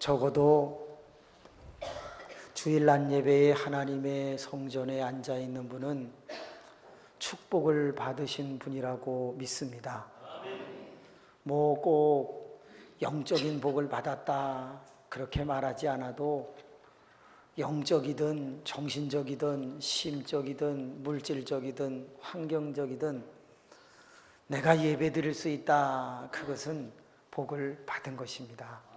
적어도 주일날 예배에 하나님의 성전에 앉아 있는 분은 축복을 받으신 분이라고 믿습니다. 뭐 꼭 영적인 복을 받았다 그렇게 말하지 않아도 영적이든 정신적이든 심적이든 물질적이든 환경적이든 내가 예배 드릴 수 있다, 그것은 복을 받은 것입니다.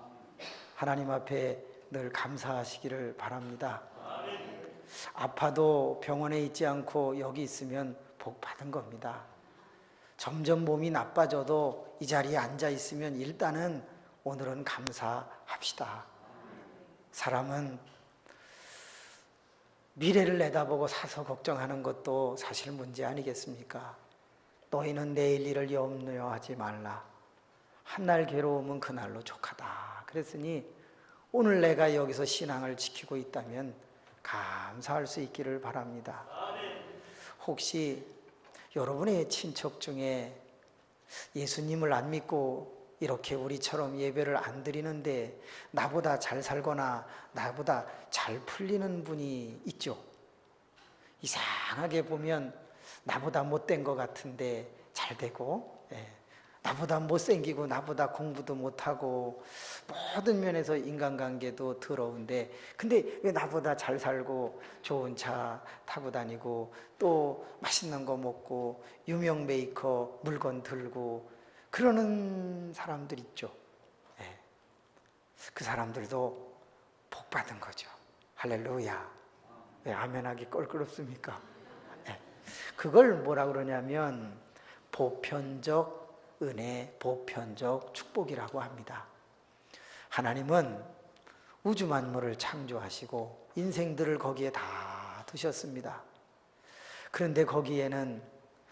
하나님 앞에 늘 감사하시기를 바랍니다. 아파도 병원에 있지 않고 여기 있으면 복 받은 겁니다. 점점 몸이 나빠져도 이 자리에 앉아 있으면 일단은 오늘은 감사합시다. 사람은 미래를 내다보고 사서 걱정하는 것도 사실 문제 아니겠습니까? 너희는 내일 일을 염려하지 말라. 한날 괴로움은 그날로 족하다. 그랬으니 오늘 내가 여기서 신앙을 지키고 있다면 감사할 수 있기를 바랍니다. 혹시 여러분의 친척 중에 예수님을 안 믿고 이렇게 우리처럼 예배를 안 드리는데 나보다 잘 살거나 나보다 잘 풀리는 분이 있죠. 이상하게 보면 나보다 못된 것 같은데 잘 되고, 나보다 못생기고 나보다 공부도 못하고 모든 면에서 인간관계도 더러운데 근데 왜 나보다 잘 살고 좋은 차 타고 다니고 또 맛있는 거 먹고 유명 메이커 물건 들고 그러는 사람들 있죠. 그 사람들도 복 받은 거죠. 할렐루야. 왜 아멘하기 껄끄럽습니까? 그걸 뭐라 그러냐면 보편적 은혜, 보편적 축복이라고 합니다. 하나님은 우주 만물을 창조하시고 인생들을 거기에 다 두셨습니다. 그런데 거기에는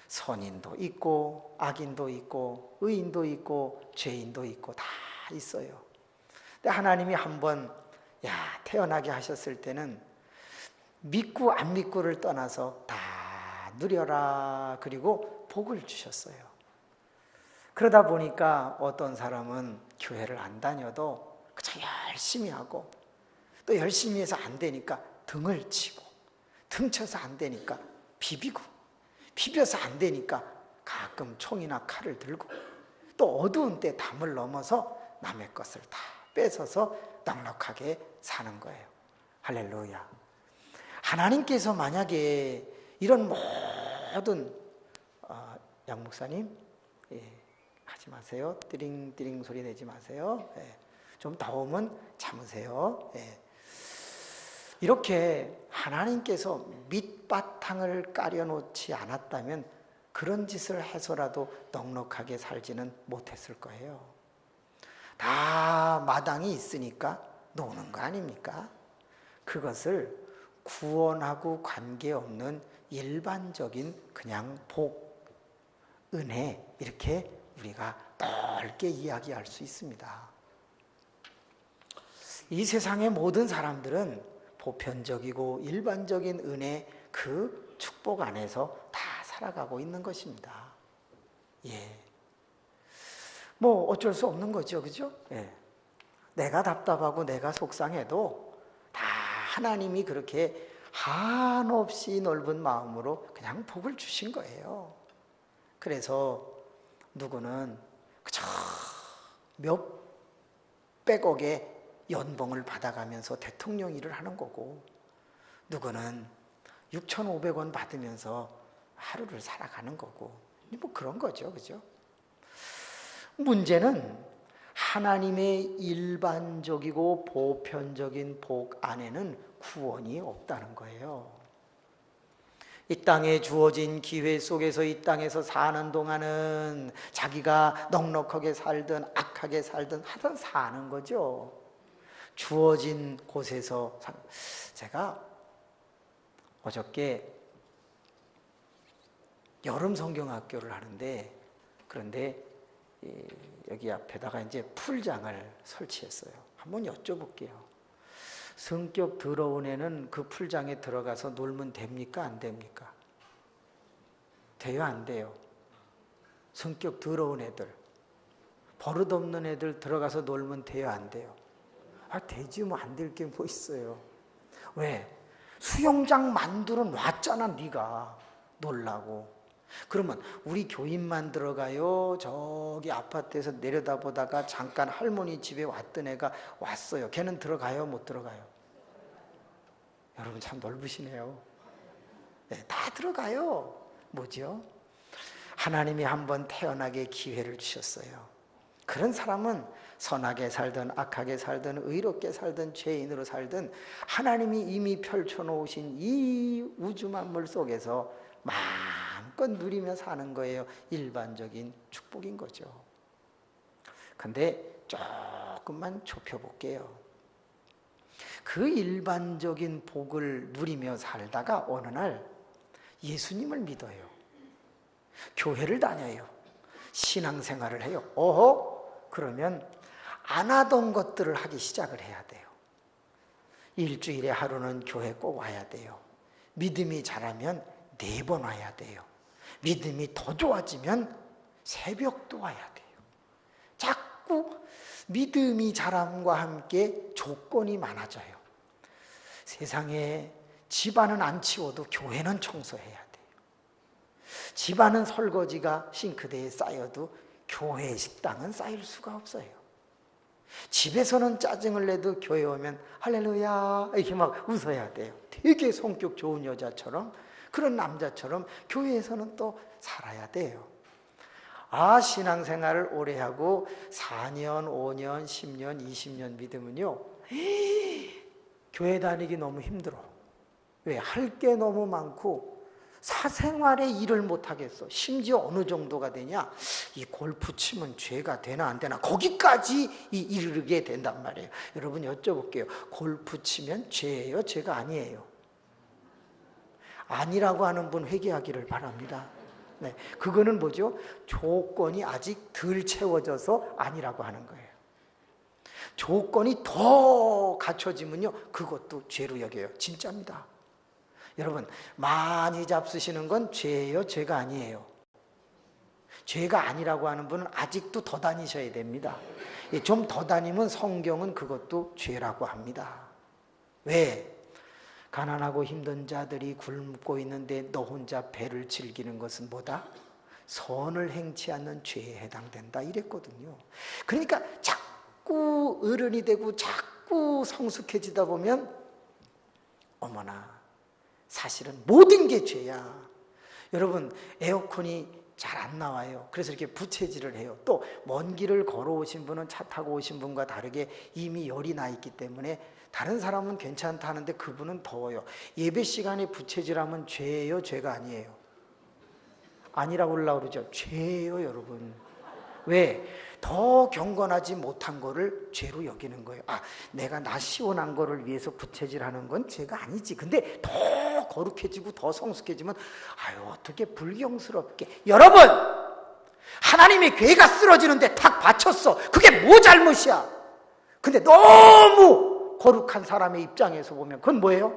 선인도 있고 악인도 있고 의인도 있고 죄인도 있고 다 있어요. 근데 하나님이 한번 태어나게 하셨을 때는 믿고 안 믿고를 떠나서 다 누려라 그리고 복을 주셨어요. 그러다 보니까 어떤 사람은 교회를 안 다녀도 그저 열심히 하고 또 열심히 해서 안 되니까 등을 치고 등쳐서 안 되니까 비비고 비벼서 안 되니까 가끔 총이나 칼을 들고 또 어두운 때 담을 넘어서 남의 것을 다 뺏어서 넉넉하게 사는 거예요. 할렐루야. 하나님께서 만약에 이런 모든 양 목사님 하지 마세요. 띠링띠링 소리 내지 마세요. 좀 더우면 참으세요. 이렇게 하나님께서 밑바탕을 깔여놓지 않았다면 그런 짓을 해서라도 넉넉하게 살지는 못했을 거예요. 다 마당이 있으니까 노는 거 아닙니까? 그것을 구원하고 관계없는 일반적인 그냥 복, 은혜 이렇게 우리가 넓게 이야기할 수 있습니다. 이 세상의 모든 사람들은 보편적이고 일반적인 은혜 그 축복 안에서 다 살아가고 있는 것입니다. 뭐 어쩔 수 없는 거죠, 그죠? 내가 답답하고 내가 속상해도 다 하나님이 그렇게 한없이 넓은 마음으로 그냥 복을 주신 거예요. 그래서 누구는 그저 몇백억의 연봉을 받아가면서 대통령 일을 하는 거고 누구는 6,500원 받으면서 하루를 살아가는 거고 뭐 그런 거죠, 그죠? 문제는 하나님의 일반적이고 보편적인 복 안에는 구원이 없다는 거예요. 이 땅에 주어진 기회 속에서 이 땅에서 사는 동안은 자기가 넉넉하게 살든 악하게 살든 하여튼 사는 거죠. 주어진 곳에서 제가 어저께 여름 성경학교를 하는데 그런데 여기 앞에다가 이제 풀장을 설치했어요. 한번 여쭤볼게요. 성격 더러운 애는 그 풀장에 들어가서 놀면 됩니까? 안 됩니까? 돼요? 안 돼요? 성격 더러운 애들, 버릇없는 애들 들어가서 놀면 돼요? 안 돼요? 되지 뭐 안 될 게 뭐 있어요. 왜? 수영장 만들어 놨잖아 네가. 놀라고. 그러면 우리 교인만 들어가요? 저기 아파트에서 내려다보다가 잠깐 할머니 집에 왔던 애가 왔어요. 걔는 들어가요? 못 들어가요? 여러분 참 넓으시네요. 네, 다 들어가요. 뭐죠? 하나님이 한번 태어나게 기회를 주셨어요. 그런 사람은 선하게 살든 악하게 살든 의롭게 살든 죄인으로 살든 하나님이 이미 펼쳐놓으신 이 우주 만물 속에서 마음껏 누리며 사는 거예요. 일반적인 축복인 거죠. 근데 조금만 좁혀볼게요. 그 일반적인 복을 누리며 살다가 어느 날 예수님을 믿어요. 교회를 다녀요. 신앙생활을 해요. 그러면 안 하던 것들을 하기 시작을 해야 돼요. 일주일에 하루는 교회 꼭 와야 돼요. 믿음이 자라면 4번 와야 돼요. 믿음이 더 좋아지면 새벽도 와야 돼요. 자꾸 믿음이 자람과 함께 조건이 많아져요. 세상에 집안은 안 치워도 교회는 청소해야 돼요. 집안은 설거지가 싱크대에 쌓여도 교회 식당은 쌓일 수가 없어요. 집에서는 짜증을 내도 교회 오면 할렐루야 이렇게 막 웃어야 돼요. 되게 성격 좋은 여자처럼, 그런 남자처럼 교회에서는 또 살아야 돼요. 신앙생활을 오래 하고 4년, 5년, 10년, 20년 믿으면요, 교회 다니기 너무 힘들어. 왜? 할 게 너무 많고 사생활에 일을 못하겠어. 심지어 어느 정도가 되냐, 이 골프 치면 죄가 되나 안 되나 거기까지 이르게 된단 말이에요. 여러분 여쭤볼게요. 골프 치면 죄예요? 죄가 아니에요? 아니라고 하는 분 회개하기를 바랍니다. 네, 그거는 뭐죠? 조건이 아직 덜 채워져서 아니라고 하는 거예요. 조건이 더 갖춰지면요, 그것도 죄로 여겨요. 진짜입니다. 여러분, 많이 잡수시는 건 죄예요? 죄가 아니에요? 죄가 아니라고 하는 분은 아직도 더 다니셔야 됩니다. 좀 더 다니면 성경은 그것도 죄라고 합니다. 왜? 가난하고 힘든 자들이 굶고 있는데 너 혼자 배를 즐기는 것은 뭐다? 선을 행치 않는 죄에 해당된다 이랬거든요. 그러니까 자꾸 어른이 되고 자꾸 성숙해지다 보면 어머나 사실은 모든 게 죄야. 여러분 에어컨이 잘 안 나와요. 그래서 이렇게 부채질을 해요. 또 먼 길을 걸어오신 분은 차 타고 오신 분과 다르게 이미 열이 나 있기 때문에 다른 사람은 괜찮다 하는데 그분은 더워요. 예배 시간에 부채질하면 죄예요? 죄가 아니에요? 아니라고 하려고 그러죠. 죄예요 여러분. 왜? 더 경건하지 못한 거를 죄로 여기는 거예요. 내가 나 시원한 거를 위해서 부채질하는 건 죄가 아니지. 근데 더 거룩해지고 더 성숙해지면 어떻게 불경스럽게. 여러분, 하나님의 교회가 쓰러지는데 탁 받쳤어. 그게 뭐 잘못이야? 근데 너무 거룩한 사람의 입장에서 보면 그건 뭐예요?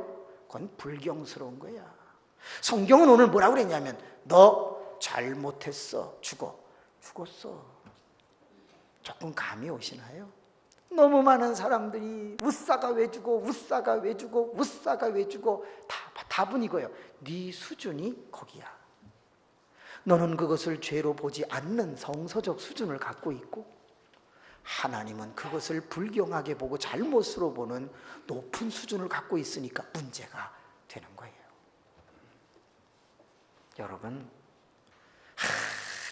그건 불경스러운 거야. 성경은 오늘 뭐라고 그랬냐면 너 잘못했어. 죽었어. 조금 감이 오시나요? 너무 많은 사람들이 웃사가 왜 죽어, 웃사가 왜 죽어, 웃사가 왜 죽어. 답은 이거예요. 네 수준이 거기야. 너는 그것을 죄로 보지 않는 성서적 수준을 갖고 있고 하나님은 그것을 불경하게 보고 잘못으로 보는 높은 수준을 갖고 있으니까 문제가 되는 거예요. 여러분,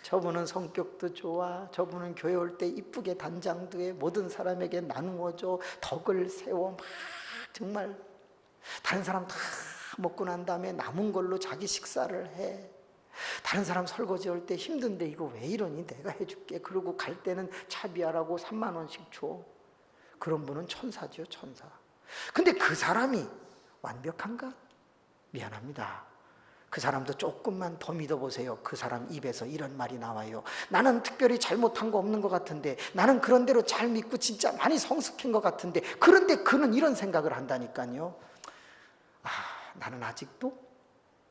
저분은 성격도 좋아, 저분은 교회 올 때 이쁘게 단장도 해, 모든 사람에게 나누어줘, 덕을 세워, 막 정말 다른 사람 다 먹고 난 다음에 남은 걸로 자기 식사를 해. 다른 사람 설거지 할 때 힘든데 이거 왜 이러니, 내가 해줄게. 그러고 갈 때는 차비하라고 3만 원씩 줘. 그런 분은 천사죠, 천사. 근데 그 사람이 완벽한가? 미안합니다. 그 사람도 조금만 더 믿어보세요. 그 사람 입에서 이런 말이 나와요. 나는 특별히 잘못한 거 없는 것 같은데, 나는 그런 대로 잘 믿고 진짜 많이 성숙한 것 같은데, 그런데 그는 이런 생각을 한다니까요. 나는 아직도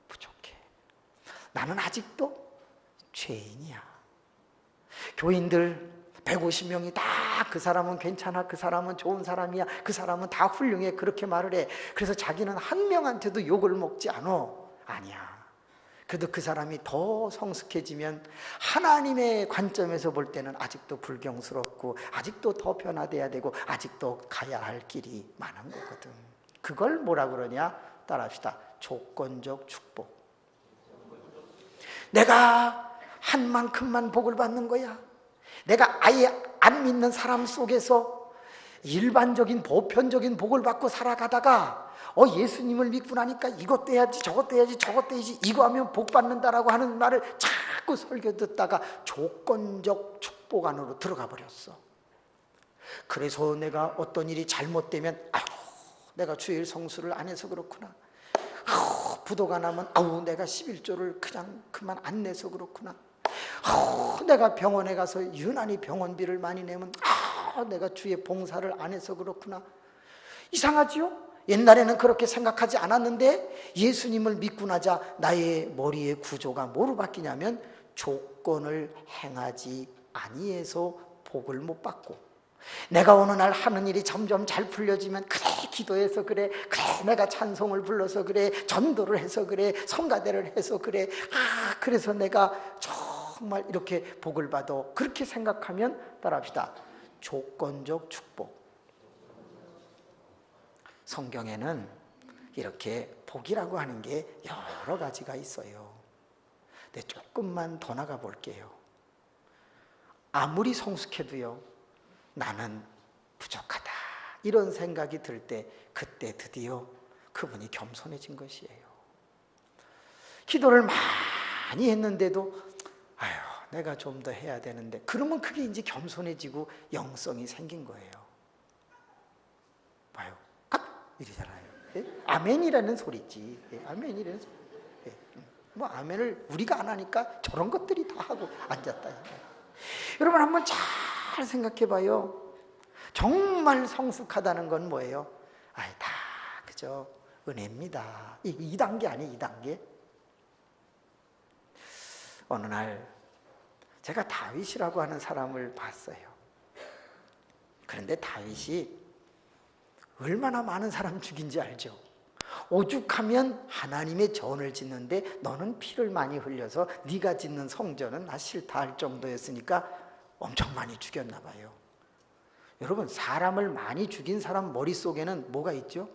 부족해. 나는 아직도 죄인이야. 교인들 150명이 다 그 사람은 괜찮아, 그 사람은 좋은 사람이야, 그 사람은 다 훌륭해, 그렇게 말을 해. 그래서 자기는 한 명한테도 욕을 먹지 않아. 아니야. 그래도 그 사람이 더 성숙해지면 하나님의 관점에서 볼 때는 아직도 불경스럽고 아직도 더 변화돼야 되고 아직도 가야 할 길이 많은 거거든. 그걸 뭐라 그러냐? 따라합시다. 조건적 축복. 내가 한 만큼만 복을 받는 거야. 내가 아예 안 믿는 사람 속에서 일반적인 보편적인 복을 받고 살아가다가 예수님을 믿고 나니까 이것도 해야지 저것도 해야지 저것도 해야지 이거 하면 복 받는다라고 하는 말을 자꾸 설교 듣다가 조건적 축복 안으로 들어가 버렸어. 그래서 내가 어떤 일이 잘못되면 내가 주일 성수를 안 해서 그렇구나. 부도가 나면 내가 11조를 그냥 그만 안 내서 그렇구나. 내가 병원에 가서 유난히 병원비를 많이 내면 내가 주의 봉사를 안 해서 그렇구나. 이상하지요? 옛날에는 그렇게 생각하지 않았는데 예수님을 믿고 나자 나의 머리의 구조가 뭐로 바뀌냐면 조건을 행하지 아니해서 복을 못 받고, 내가 어느 날 하는 일이 점점 잘 풀려지면 그래 기도해서 그래 내가 찬송을 불러서 그래 전도를 해서 그래 성가대를 해서 그래 그래서 내가 정말 이렇게 복을 받아. 그렇게 생각하면 따라합시다. 조건적 축복. 성경에는 이렇게 복이라고 하는 게 여러 가지가 있어요. 근데 조금만 더 나가 볼게요. 아무리 성숙해도요, 나는 부족하다 이런 생각이 들 때, 그때 드디어 그분이 겸손해진 것이에요. 기도를 많이 했는데도 내가 좀 더 해야 되는데, 그러면 그게 이제 겸손해지고 영성이 생긴 거예요. 봐요. 이러잖아요. 예? 아멘이라는 소리지. 예, 아멘이라는 소리. 예. 뭐 아멘을 우리가 안 하니까 저런 것들이 다 하고 앉았다. 여러분 한번 잘 생각해 봐요. 정말 성숙하다는 건 뭐예요? 다 그죠? 은혜입니다. 2단계 아니에요, 2단계? 어느 날 제가 다윗이라고 하는 사람을 봤어요. 그런데 다윗이 얼마나 많은 사람 죽인지 알죠? 오죽하면 하나님의 전을 짓는데 너는 피를 많이 흘려서 네가 짓는 성전은 나 싫다 할 정도였으니까 엄청 많이 죽였나 봐요. 여러분, 사람을 많이 죽인 사람 머릿속에는 뭐가 있죠?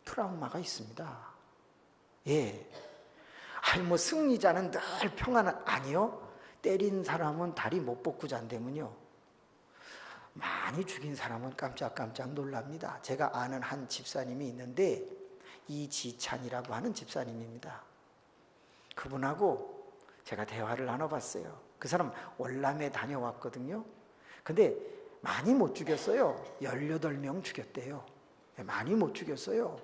트라우마가 있습니다. 예. 뭐 승리자는 늘 평안한, 아니요. 때린 사람은 다리 못 벗고 잔다면요, 많이 죽인 사람은 깜짝깜짝 놀랍니다. 제가 아는 한 집사님이 있는데 이지찬이라고 하는 집사님입니다. 그분하고 제가 대화를 나눠봤어요. 그 사람 월남에 다녀왔거든요. 근데 많이 못 죽였어요. 18명 죽였대요. 많이 못 죽였어요.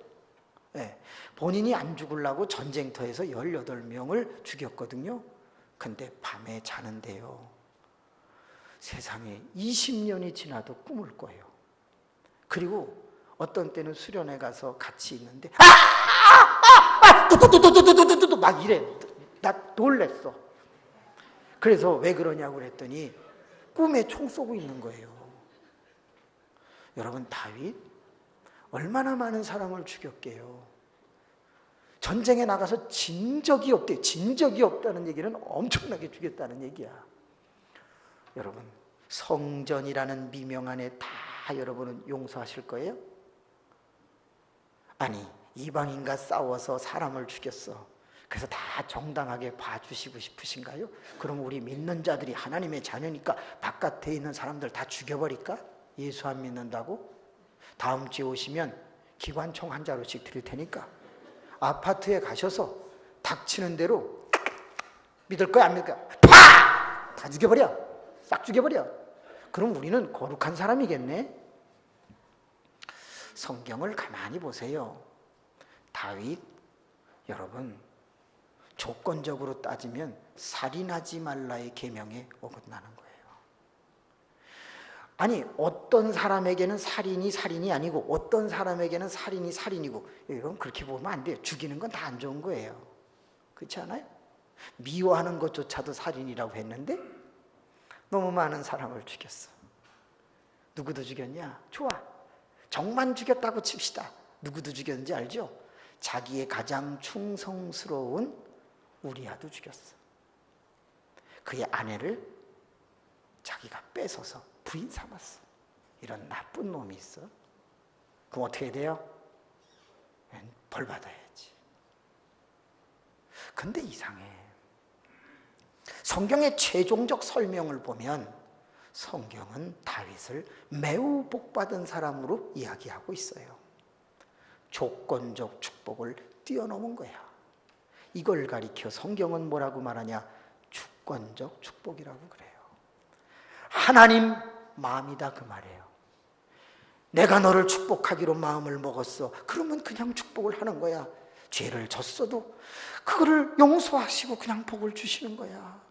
네. 본인이 안 죽으려고 전쟁터에서 18명을 죽였거든요. 근데 밤에 자는데요, 세상에 20년이 지나도 꿈을 꿔요. 그리고 어떤 때는 수련회 가서 같이 있는데 뚜뚜뚜뚜뚜뚜뚜뚜 막 이래. 나 놀랬어. 그래서 왜 그러냐고 그랬더니 꿈에 총 쏘고 있는 거예요. 여러분, 다윗 얼마나 많은 사람을 죽였게요. 전쟁에 나가서 진 적이 없대요. 진 적이 없다는 얘기는 엄청나게 죽였다는 얘기야. 여러분, 성전이라는 미명 안에 다 여러분은 용서하실 거예요? 아니, 이방인과 싸워서 사람을 죽였어. 그래서 다 정당하게 봐주시고 싶으신가요? 그럼 우리 믿는 자들이 하나님의 자녀니까 바깥에 있는 사람들 다 죽여버릴까? 예수 안 믿는다고? 다음 주에 오시면 기관총 한 자루씩 드릴 테니까 아파트에 가셔서 닥치는 대로 믿을 거야 안 믿을 거야? 팍! 다 죽여버려. 싹 죽여버려. 그럼 우리는 거룩한 사람이겠네? 성경을 가만히 보세요. 다윗, 여러분, 조건적으로 따지면 살인하지 말라의 계명에 어긋나는 거예요. 아니, 어떤 사람에게는 살인이 살인이 아니고 어떤 사람에게는 살인이 살인이고, 이건 그렇게 보면 안 돼요. 죽이는 건 다 안 좋은 거예요. 그렇지 않아요? 미워하는 것조차도 살인이라고 했는데 너무 많은 사람을 죽였어. 누구도 죽였냐? 좋아. 적만 죽였다고 칩시다. 누구도 죽였는지 알죠? 자기의 가장 충성스러운 우리아도 죽였어. 그의 아내를 자기가 뺏어서 부인 삼았어. 이런 나쁜 놈이 있어. 그럼 어떻게 돼요? 벌 받아야지. 근데 이상해. 성경의 최종적 설명을 보면 성경은 다윗을 매우 복받은 사람으로 이야기하고 있어요. 조건적 축복을 뛰어넘은 거야. 이걸 가리켜 성경은 뭐라고 말하냐? 주권적 축복이라고 그래요. 하나님 마음이다 그 말이에요. 내가 너를 축복하기로 마음을 먹었어. 그러면 그냥 축복을 하는 거야. 죄를 졌어도 그거를 용서하시고 그냥 복을 주시는 거야.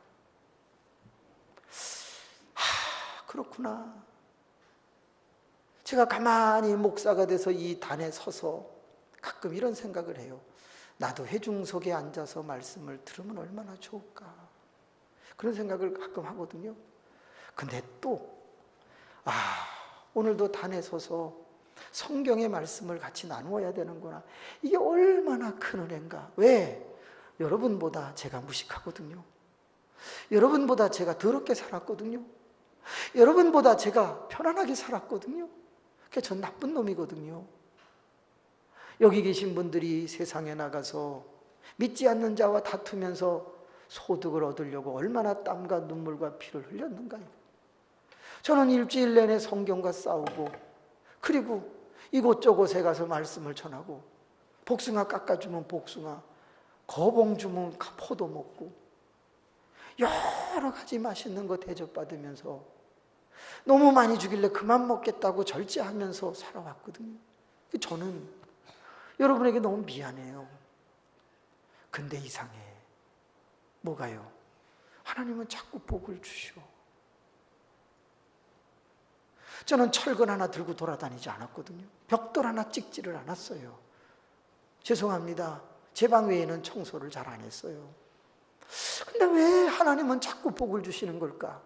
그렇구나. 제가 가만히 목사가 돼서 이 단에 서서 가끔 이런 생각을 해요. 나도 회중석에 앉아서 말씀을 들으면 얼마나 좋을까. 그런 생각을 가끔 하거든요. 근데 또 오늘도 단에 서서 성경의 말씀을 같이 나누어야 되는구나. 이게 얼마나 큰 은혜인가. 왜? 여러분보다 제가 무식하거든요. 여러분보다 제가 더럽게 살았거든요. 여러분보다 제가 편안하게 살았거든요. 그러니까 전 나쁜 놈이거든요. 여기 계신 분들이 세상에 나가서 믿지 않는 자와 다투면서 소득을 얻으려고 얼마나 땀과 눈물과 피를 흘렸는가요? 저는 일주일 내내 성경과 싸우고, 그리고 이곳저곳에 가서 말씀을 전하고, 복숭아 깎아주면 복숭아, 거봉 주면 포도 먹고, 여러 가지 맛있는 거 대접받으면서 너무 많이 주길래 그만 먹겠다고 절제하면서 살아왔거든요. 저는 여러분에게 너무 미안해요. 근데 이상해. 뭐가요? 하나님은 자꾸 복을 주셔. 저는 철근 하나 들고 돌아다니지 않았거든요. 벽돌 하나 찍지를 않았어요. 죄송합니다. 제 방 외에는 청소를 잘 안 했어요. 근데 왜 하나님은 자꾸 복을 주시는 걸까?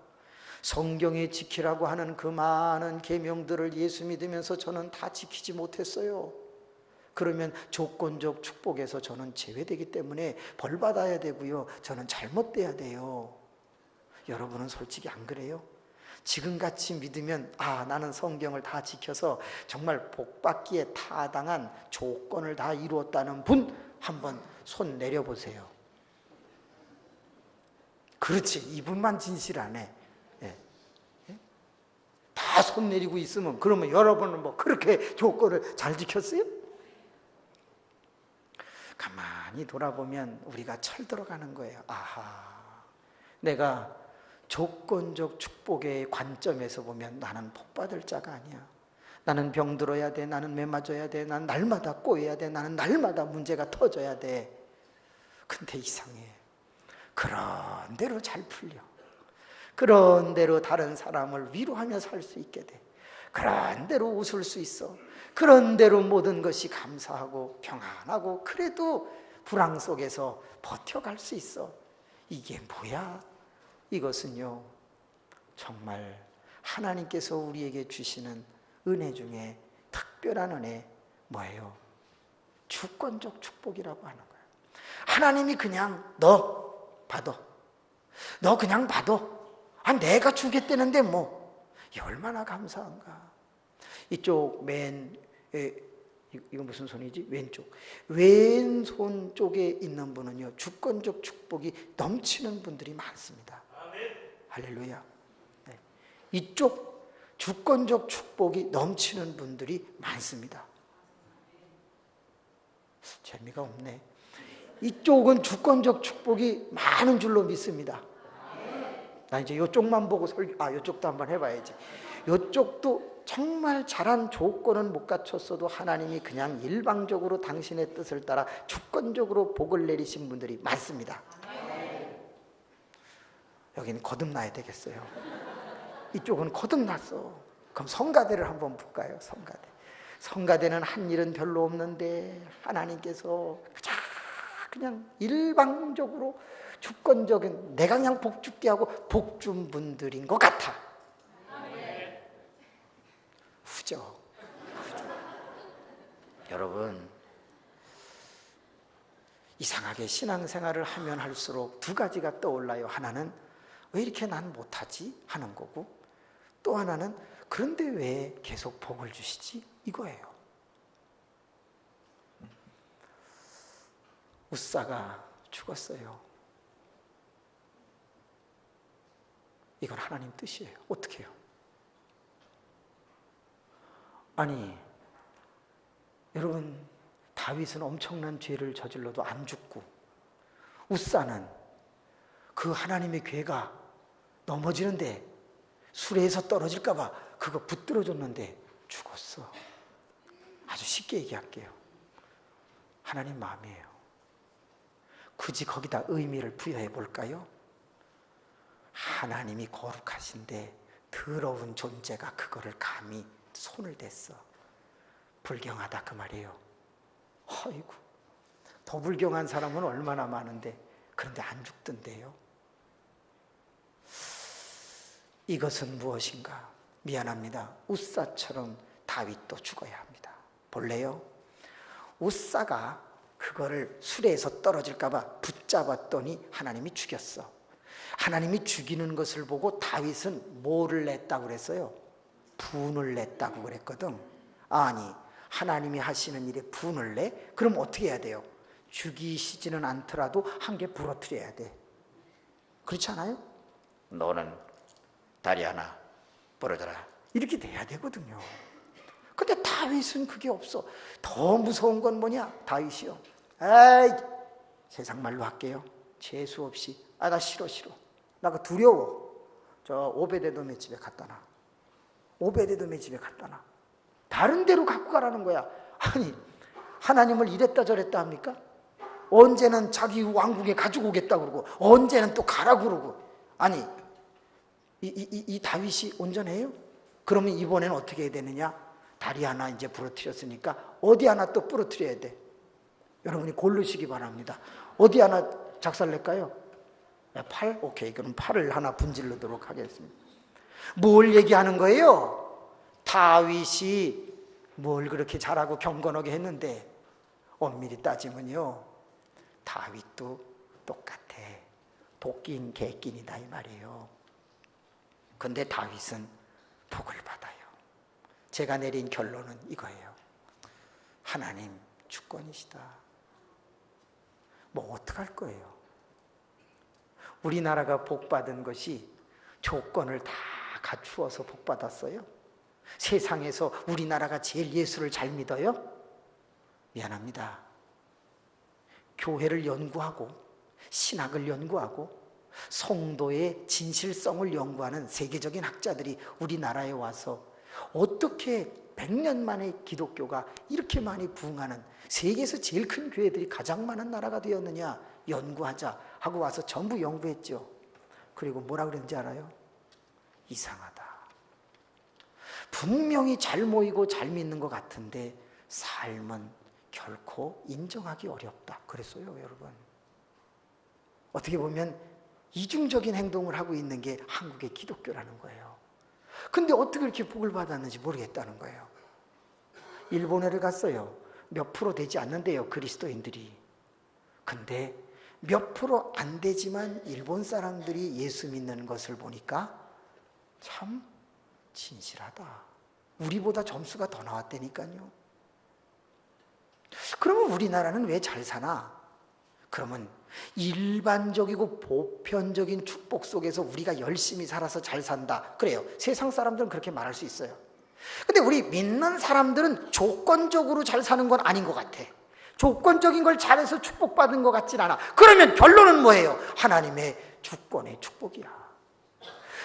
성경에 지키라고 하는 그 많은 계명들을 예수 믿으면서 저는 다 지키지 못했어요. 그러면 조건적 축복에서 저는 제외되기 때문에 벌 받아야 되고요. 저는 잘못돼야 돼요. 여러분은 솔직히 안 그래요? 지금같이 믿으면 나는 성경을 다 지켜서 정말 복받기에 타당한 조건을 다 이루었다는 분 한번 손 내려보세요. 그렇지, 이분만 진실하네. 다 손 내리고 있으면 그러면 여러분은 뭐 그렇게 조건을 잘 지켰어요? 가만히 돌아보면 우리가 철들어가는 거예요. 내가 조건적 축복의 관점에서 보면 나는 복받을 자가 아니야. 나는 병들어야 돼. 나는 매 맞아야 돼. 나는 날마다 꼬여야 돼. 나는 날마다 문제가 터져야 돼. 근데 이상해. 그런 대로 잘 풀려. 그런 대로 다른 사람을 위로하며 살 수 있게 돼. 그런 대로 웃을 수 있어. 그런 대로 모든 것이 감사하고 평안하고 그래도 불황 속에서 버텨갈 수 있어. 이게 뭐야? 이것은요, 정말 하나님께서 우리에게 주시는 은혜 중에 특별한 은혜, 뭐예요? 주권적 축복이라고 하는 거예요. 하나님이 그냥 너 받아. 너 그냥 받아. 내가 주겠다는데 뭐. 이 얼마나 감사한가. 이쪽 이거 무슨 손이지? 왼쪽. 왼손 쪽에 있는 분은요, 주권적 축복이 넘치는 분들이 많습니다. 할렐루야. 네. 이쪽 주권적 축복이 넘치는 분들이 많습니다. 재미가 없네. 이쪽은 주권적 축복이 많은 줄로 믿습니다. 나 이제 이쪽만 보고 이쪽도 한번 해봐야지. 이쪽도 정말 잘한 조건은 못 갖췄어도 하나님이 그냥 일방적으로 당신의 뜻을 따라 주권적으로 복을 내리신 분들이 많습니다. 여기는 거듭나야 되겠어요. 이쪽은 거듭났어. 그럼 성가대를 한번 볼까요? 성가대는 한 일은 별로 없는데 하나님께서 그냥 일방적으로 주권적인, 내가 그냥 복 줄게 하고 복 준 분들인 것 같아. 후져. 여러분, 이상하게 신앙생활을 하면 할수록 두 가지가 떠올라요. 하나는 왜 이렇게 난 못하지? 하는 거고, 또 하나는 그런데 왜 계속 복을 주시지? 이거예요. 웃사가 죽었어요. 이건 하나님 뜻이에요. 어떻게 해요? 아니, 여러분, 다윗은 엄청난 죄를 저질러도 안 죽고, 웃사는 그 하나님의 괴가 넘어지는데 수레에서 떨어질까 봐 그거 붙들어줬는데 죽었어. 아주 쉽게 얘기할게요. 하나님 마음이에요. 굳이 거기다 의미를 부여해 볼까요? 하나님이 거룩하신데 더러운 존재가 그거를 감히 손을 댔어. 불경하다 그 말이에요. 아이고, 더 불경한 사람은 얼마나 많은데 그런데 안 죽던데요. 이것은 무엇인가? 미안합니다. 웃사처럼 다윗도 죽어야 합니다. 볼래요? 웃사가 그거를 수레에서 떨어질까 봐 붙잡았더니 하나님이 죽였어. 하나님이 죽이는 것을 보고 다윗은 뭐를 냈다고 그랬어요? 분을 냈다고 그랬거든. 아니, 하나님이 하시는 일에 분을 내? 그럼 어떻게 해야 돼요? 죽이시지는 않더라도 한 개 부러뜨려야 돼. 그렇지 않아요? 너는 다리 하나 부러져라. 이렇게 돼야 되거든요. 근데 다윗은 그게 없어. 더 무서운 건 뭐냐? 다윗이요. 에이, 세상 말로 할게요. 재수 없이. 아, 나 싫어. 나 그 두려워. 저 오베데돔의 집에 갖다 놔. 오베데돔의 집에 갖다 놔. 다른 데로 갖고 가라는 거야. 아니, 하나님을 이랬다 저랬다 합니까? 언제는 자기 왕궁에 가지고 오겠다 그러고 언제는 또 가라 그러고. 아니, 이 다윗이 온전해요? 그러면 이번에는 어떻게 해야 되느냐? 다리 하나 이제 부러뜨렸으니까 어디 하나 또 부러뜨려야 돼. 여러분이 고르시기 바랍니다. 어디 하나 작살낼까요? 팔? 오케이, 그럼 팔을 하나 분질르도록 하겠습니다. 뭘 얘기하는 거예요? 다윗이 뭘 그렇게 잘하고 경건하게 했는데 엄밀히 따지면요, 다윗도 똑같아. 도끼인 개끼니다 이 말이에요. 근데 다윗은 복을 받아요. 제가 내린 결론은 이거예요. 하나님 주권이시다. 뭐 어떡할 거예요? 우리나라가 복받은 것이 조건을 다 갖추어서 복받았어요? 세상에서 우리나라가 제일 예수를 잘 믿어요? 미안합니다. 교회를 연구하고 신학을 연구하고 성도의 진실성을 연구하는 세계적인 학자들이 우리나라에 와서 어떻게 100년 만에 기독교가 이렇게 많이 부흥하는 세계에서 제일 큰 교회들이 가장 많은 나라가 되었느냐 연구하자 하고 와서 전부 연구했죠. 그리고 뭐라 그랬는지 알아요? 이상하다. 분명히 잘 모이고 잘 믿는 것 같은데 삶은 결코 인정하기 어렵다. 그랬어요, 여러분. 어떻게 보면 이중적인 행동을 하고 있는 게 한국의 기독교라는 거예요. 근데 어떻게 이렇게 복을 받았는지 모르겠다는 거예요. 일본에를 갔어요. 몇 프로 되지 않는데요, 그리스도인들이. 근데 몇 프로 안 되지만 일본 사람들이 예수 믿는 것을 보니까 참 진실하다. 우리보다 점수가 더 나왔다니까요. 그러면 우리나라는 왜 잘 사나? 그러면 일반적이고 보편적인 축복 속에서 우리가 열심히 살아서 잘 산다. 그래요. 세상 사람들은 그렇게 말할 수 있어요. 근데 우리 믿는 사람들은 조건적으로 잘 사는 건 아닌 것 같아. 조건적인 걸 잘해서 축복받은 것 같진 않아. 그러면 결론은 뭐예요? 하나님의 주권의 축복이야.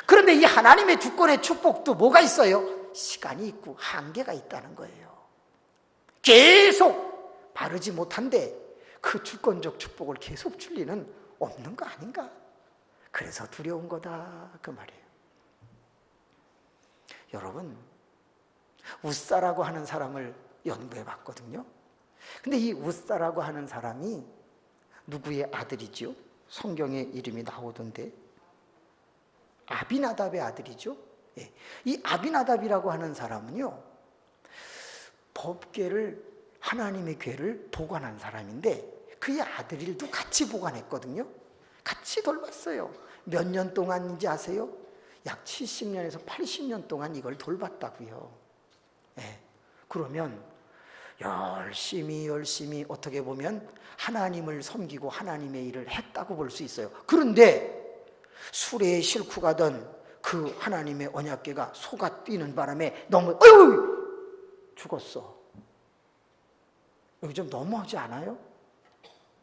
그런데 이 하나님의 주권의 축복도 뭐가 있어요? 시간이 있고 한계가 있다는 거예요. 계속 바르지 못한데 그 주권적 축복을 계속 줄 리는 없는 거 아닌가? 그래서 두려운 거다 그 말이에요. 여러분, 웃사라고 하는 사람을 연구해 봤거든요. 근데 이 웃사라고 하는 사람이 누구의 아들이죠? 성경에 이름이 나오던데, 아비나답의 아들이죠. 예. 이 아비나답이라고 하는 사람은요, 법궤를, 하나님의 궤를 보관한 사람인데 그의 아들일도 같이 보관했거든요. 같이 돌봤어요. 몇 년 동안인지 아세요? 약 70년에서 80년 동안 이걸 돌봤다고요. 예. 그러면 열심히 어떻게 보면 하나님을 섬기고 하나님의 일을 했다고 볼 수 있어요. 그런데 수레에 싣고 가던 그 하나님의 언약궤가 소가 뛰는 바람에 죽었어. 여기 좀 너무하지 않아요?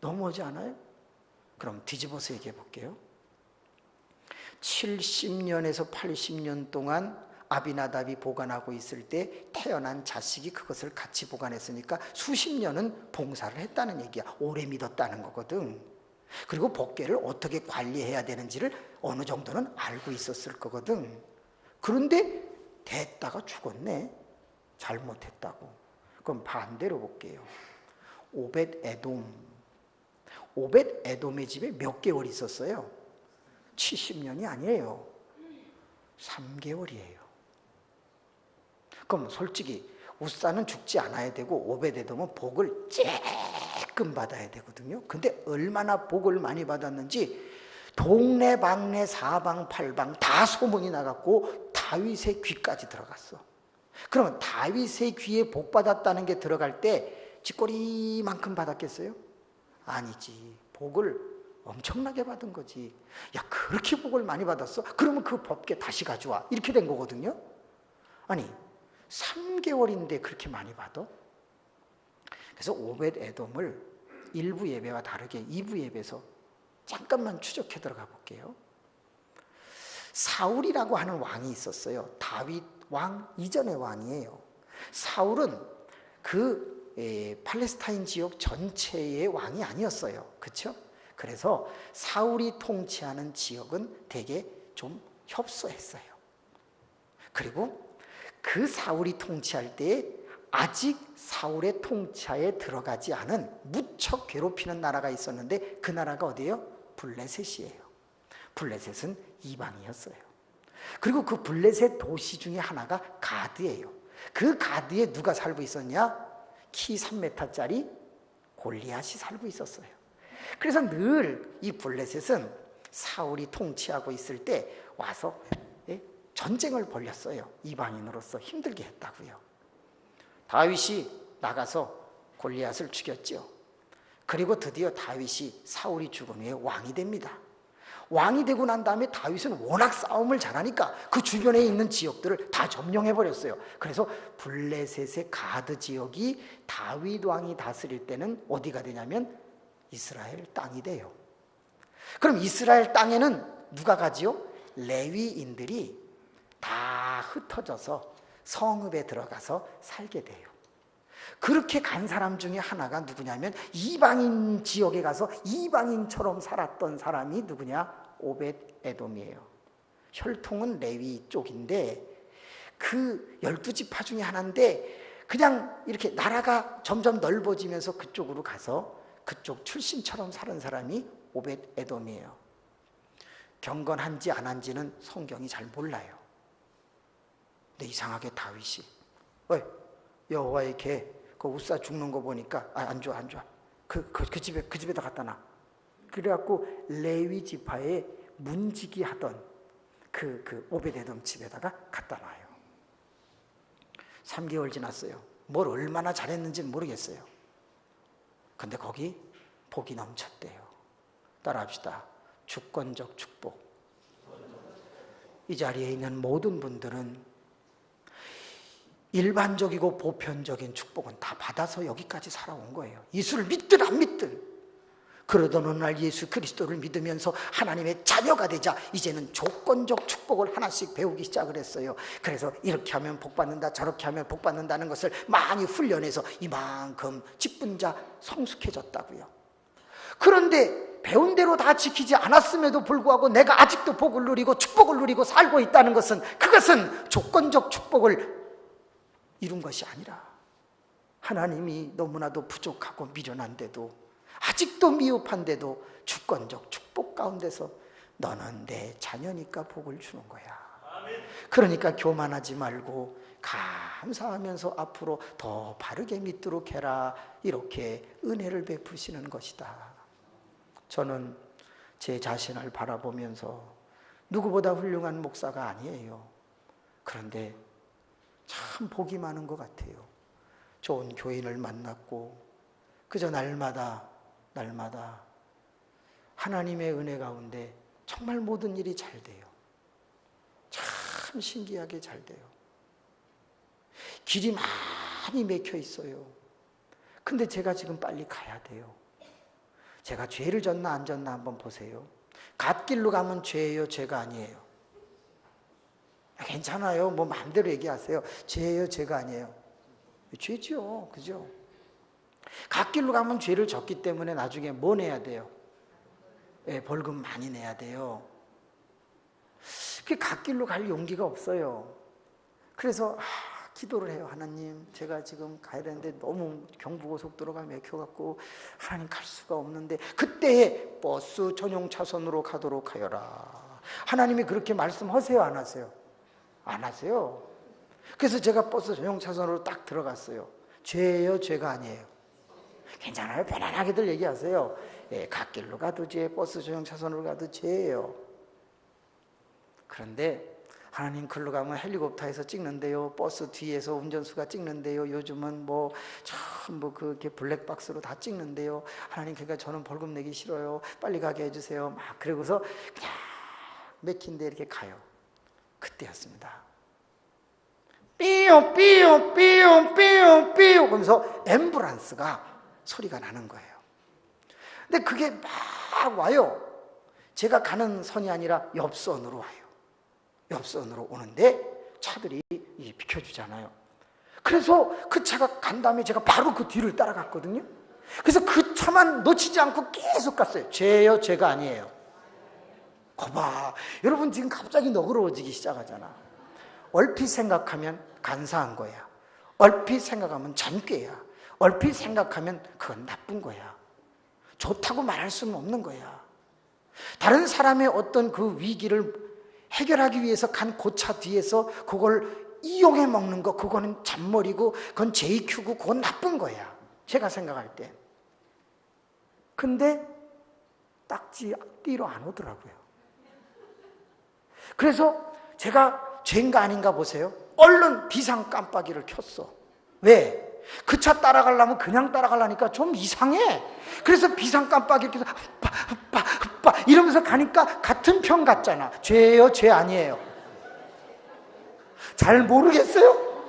너무하지 않아요? 그럼 뒤집어서 얘기해 볼게요. 70년에서 80년 동안 아비나답이 보관하고 있을 때 태어난 자식이 그것을 같이 보관했으니까 수십 년은 봉사를 했다는 얘기야. 오래 믿었다는 거거든. 그리고 법궤를 어떻게 관리해야 되는지를 어느 정도는 알고 있었을 거거든. 그런데 됐다가 죽었네. 잘못했다고. 그럼 반대로 볼게요. 오벳 에돔의 집에 몇 개월 있었어요? 70년이 아니에요. 3개월이에요. 그럼 솔직히 우사는 죽지 않아야 되고 오벳 에돔은 복을 쬐끔 받아야 되거든요. 근데 얼마나 복을 많이 받았는지 동네 방네 사방 팔방 다 소문이 나갔고 다윗의 귀까지 들어갔어. 그러면 다윗의 귀에 복 받았다는 게 들어갈 때 쥐꼬리만큼 받았겠어요? 아니지. 복을 엄청나게 받은 거지. 야, 그렇게 복을 많이 받았어? 그러면 그 법궤 다시 가져와. 이렇게 된 거거든요. 아니 3개월인데 그렇게 많이 받아? 그래서 오벳 에돔을 1부 예배와 다르게 2부 예배에서 잠깐만 추적해 들어가 볼게요. 사울이라고 하는 왕이 있었어요. 다윗 왕 이전의 왕이에요. 사울은 팔레스타인 지역 전체의 왕이 아니었어요. 그렇죠? 그래서 사울이 통치하는 지역은 되게 좀 협소했어요. 그리고 그 사울이 통치할 때 아직 사울의 통치하에 들어가지 않은 무척 괴롭히는 나라가 있었는데 그 나라가 어디예요? 블레셋이에요. 블레셋은 이방이었어요. 그리고 그 블레셋 도시 중에 하나가 가드예요. 그 가드에 누가 살고 있었냐? 키 3m짜리 골리앗이 살고 있었어요. 그래서 늘 이 블레셋은 사울이 통치하고 있을 때 와서 전쟁을 벌였어요. 이방인으로서 힘들게 했다고요. 다윗이 나가서 골리앗을 죽였죠. 그리고 드디어 다윗이 사울이 죽은 후에 왕이 됩니다. 왕이 되고 난 다음에 다윗은 워낙 싸움을 잘하니까 그 주변에 있는 지역들을 다 점령해버렸어요. 그래서 블레셋의 가드 지역이 다윗 왕이 다스릴 때는 어디가 되냐면 이스라엘 땅이 돼요. 그럼 이스라엘 땅에는 누가 가지요? 레위인들이 다 흩어져서 성읍에 들어가서 살게 돼요. 그렇게 간 사람 중에 하나가 누구냐면 이방인 지역에 가서 이방인처럼 살았던 사람이 누구냐? 오벳 에돔이에요. 혈통은 레위 쪽인데 그 12지파 중에 하나인데 그냥 이렇게 나라가 점점 넓어지면서 그쪽으로 가서 그쪽 출신처럼 사는 사람이 오벳 에돔이에요. 경건한지 안 한지는 성경이 잘 몰라요. 근데 이상하게 다윗이 여호와의 개 그 우사 죽는 거 보니까 안 좋아. 그 집에다 갖다 놔. 그래갖고 레위 지파에 문지기 하던 그 오벳 에돔 집에다가 갖다 놔요. 3개월 지났어요. 뭘 얼마나 잘했는지는 모르겠어요. 근데 거기 복이 넘쳤대요. 따라합시다. 주권적 축복. 이 자리에 있는 모든 분들은 일반적이고 보편적인 축복은 다 받아서 여기까지 살아온 거예요. 예수를 믿든 안 믿든. 그러던 어느 날 예수 그리스도를 믿으면서 하나님의 자녀가 되자 이제는 조건적 축복을 하나씩 배우기 시작을 했어요. 그래서 이렇게 하면 복 받는다, 저렇게 하면 복 받는다는 것을 많이 훈련해서 이만큼 직분자 성숙해졌다고요. 그런데 배운 대로 다 지키지 않았음에도 불구하고 내가 아직도 복을 누리고 축복을 누리고 살고 있다는 것은 그것은 조건적 축복을 이룬 것이 아니라 하나님이 너무나도 부족하고 미련한데도 아직도 미흡한데도 주권적 축복 축복 가운데서 너는 내 자녀니까 복을 주는 거야. 그러니까 교만하지 말고 감사하면서 앞으로 더 바르게 믿도록 해라. 이렇게 은혜를 베푸시는 것이다. 저는 제 자신을 바라보면서 누구보다 훌륭한 목사가 아니에요. 그런데 참 복이 많은 것 같아요. 좋은 교인을 만났고 그저 날마다 하나님의 은혜 가운데 정말 모든 일이 잘 돼요. 참 신기하게 잘 돼요. 길이 많이 막혀 있어요. 근데 제가 지금 빨리 가야 돼요. 제가 죄를 졌나 안 졌나 한번 보세요. 갓길로 가면 죄예요, 죄가 아니에요? 괜찮아요. 뭐 마음대로 얘기하세요. 죄예요, 죄가 아니에요? 죄죠. 그죠? 갓길로 가면 죄를 졌기 때문에 나중에 뭐 내야 돼요? 벌금 많이 내야 돼요. 그 갓길로 갈 용기가 없어요. 그래서 기도를 해요. 하나님, 제가 지금 가야 되는데 너무 경부고속도로가 막혀갖고 하나님 갈 수가 없는데 그때 버스 전용 차선으로 가도록 하여라. 하나님이 그렇게 말씀하세요, 안 하세요? 안 하세요. 그래서 제가 버스 전용 차선으로 딱 들어갔어요. 죄예요, 죄가 아니에요? 괜찮아요. 편안하게들 얘기하세요. 갓길로 가도 죄, 버스 전용 차선으로 가도 죄예요. 그런데 하나님, 글로 가면 헬리콥터에서 찍는데요, 버스 뒤에서 운전수가 찍는데요, 요즘은 전부 그렇게 블랙박스로 다 찍는데요, 하나님, 그러니까 저는 벌금 내기 싫어요, 빨리 가게 해주세요. 막 그러고서 그냥 맥힌데 이렇게 가요. 그때였습니다. 삐용 삐용 삐용 삐용 삐용 그러면서 앰뷸런스가 소리가 나는 거예요. 근데 그게 막 와요. 제가 가는 선이 아니라 옆선으로 와요. 옆선으로 오는데 차들이 비켜주잖아요. 그래서 그 차가 간 다음에 제가 바로 그 뒤를 따라갔거든요. 그래서 그 차만 놓치지 않고 계속 갔어요. 죄예요, 죄가 아니에요? 거봐, 여러분 지금 갑자기 너그러워지기 시작하잖아. 얼핏 생각하면 간사한 거야. 얼핏 생각하면 잔꾀야. 얼핏 생각하면 그건 나쁜 거야. 좋다고 말할 수는 없는 거야. 다른 사람의 어떤 그 위기를 해결하기 위해서 간 그 차 뒤에서 그걸 이용해 먹는 거, 그거는 잔머리고 그건 JQ고 그건 나쁜 거야. 제가 생각할 때. 근데 딱지 띠로 안 오더라고요. 그래서 제가 죄인가 아닌가 보세요. 얼른 비상 깜빡이를 켰어. 왜? 그 차 따라가려면 그냥 따라가려니까 좀 이상해. 그래서 비상 깜빡이를 켜서 이러면서 가니까 같은 편 같잖아. 죄예요, 죄 아니에요? 잘 모르겠어요?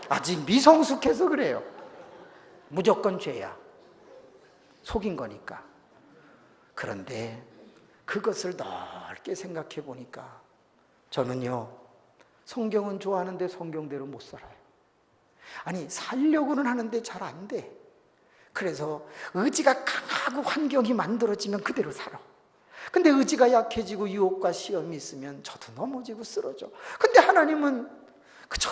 아직 미성숙해서 그래요. 무조건 죄야. 속인 거니까. 그런데 그것을 넓게 생각해 보니까 저는요, 성경은 좋아하는데 성경대로 못 살아요. 아니, 살려고는 하는데 잘 안 돼. 그래서 의지가 강하고 환경이 만들어지면 그대로 살아. 근데 의지가 약해지고 유혹과 시험이 있으면 저도 넘어지고 쓰러져. 근데 하나님은 그저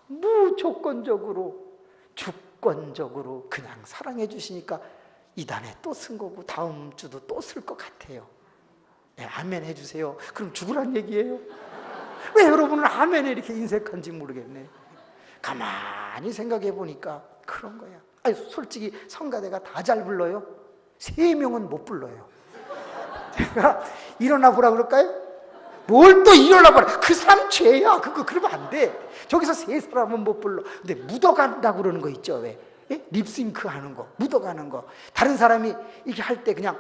무조건적으로 주권적으로 그냥 사랑해 주시니까 이단에 또 쓴 거고 다음 주도 또 쓸 것 같아요. 네, 아멘 해주세요. 그럼 죽으란 얘기예요? 왜 여러분은 아멘에 이렇게 인색한지 모르겠네. 가만히 생각해 보니까 그런 거야. 아니, 솔직히 성가대가 다 잘 불러요? 3명은 못 불러요. 제가 일어나 보라 그럴까요? 뭘 또 일어나 보라. 그 사람 죄야. 그러면 안 돼. 저기서 3사람은 못 불러. 근데 묻어간다고 그러는 거 있죠. 왜? 예? 립싱크 하는 거, 묻어가는 거. 다른 사람이 이렇게 할 때 그냥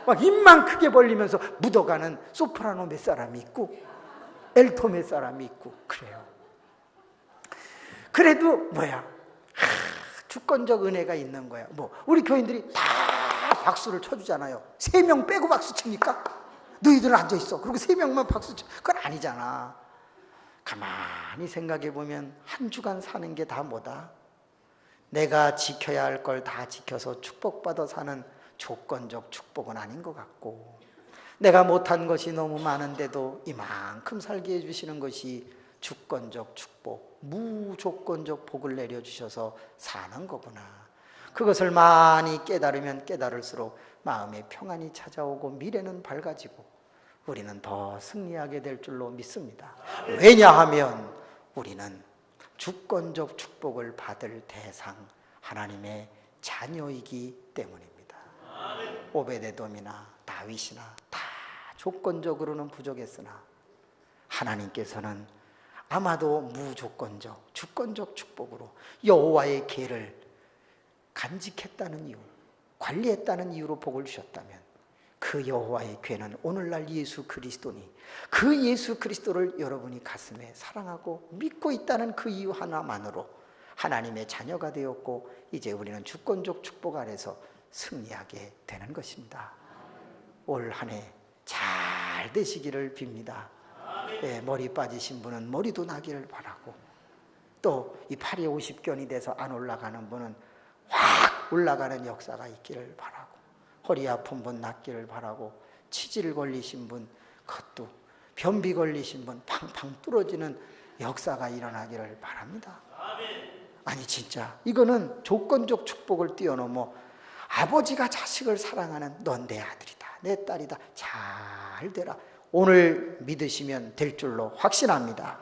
막 입만 크게 벌리면서 묻어가는 소프라노 몇 사람이 있고 엘토 몇 사람이 있고 그래요. 그래도 뭐야, 주권적 은혜가 있는 거야. 우리 교인들이 다 박수를 쳐주잖아요. 3명 빼고 박수 칩니까? 너희들은 앉아있어. 그리고 3명만 박수 쳐. 그건 아니잖아. 가만히 생각해 보면 한 주간 사는 게 다 뭐다? 내가 지켜야 할 걸 다 지켜서 축복받아 사는 조건적 축복은 아닌 것 같고, 내가 못한 것이 너무 많은데도 이만큼 살게 해주시는 것이 주권적 축복, 무조건적 복을 내려주셔서 사는 거구나. 그것을 많이 깨달으면 깨달을수록 마음의 평안이 찾아오고 미래는 밝아지고 우리는 더 승리하게 될 줄로 믿습니다. 왜냐하면 우리는 주권적 축복을 받을 대상 하나님의 자녀이기 때문입니다. 오베데돔이나 다윗이나 다 조건적으로는 부족했으나 하나님께서는 아마도 무조건적 주권적 축복으로 여호와의 계를 간직했다는 이유, 관리했다는 이유로 복을 주셨다면 그 여호와의 괴는 오늘날 예수 그리스도니 그 예수 그리스도를 여러분이 가슴에 사랑하고 믿고 있다는 그 이유 하나만으로 하나님의 자녀가 되었고 이제 우리는 주권적 축복 아래서 승리하게 되는 것입니다. 올 한 해 잘 되시기를 빕니다. 예, 머리 빠지신 분은 머리도 나기를 바라고 또 이 팔이 50견이 돼서 안 올라가는 분은 확 올라가는 역사가 있기를 바라고 허리 아픈 분 낫기를 바라고 치질 걸리신 분 그것도 변비 걸리신 분 팡팡 뚫어지는 역사가 일어나기를 바랍니다. 아니 진짜 이거는 조건적 축복을 뛰어넘어 아버지가 자식을 사랑하는 넌 내 아들이다 내 딸이다 잘 되라 오늘 믿으시면 될 줄로 확신합니다.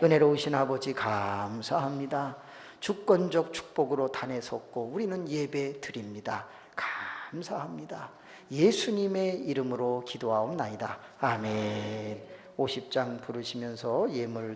은혜로우신 아버지 감사합니다. 주권적 축복으로 단에 섰고 우리는 예배 드립니다. 감사합니다. 예수님의 이름으로 기도하옵나이다. 아멘. 50장 부르시면서 예물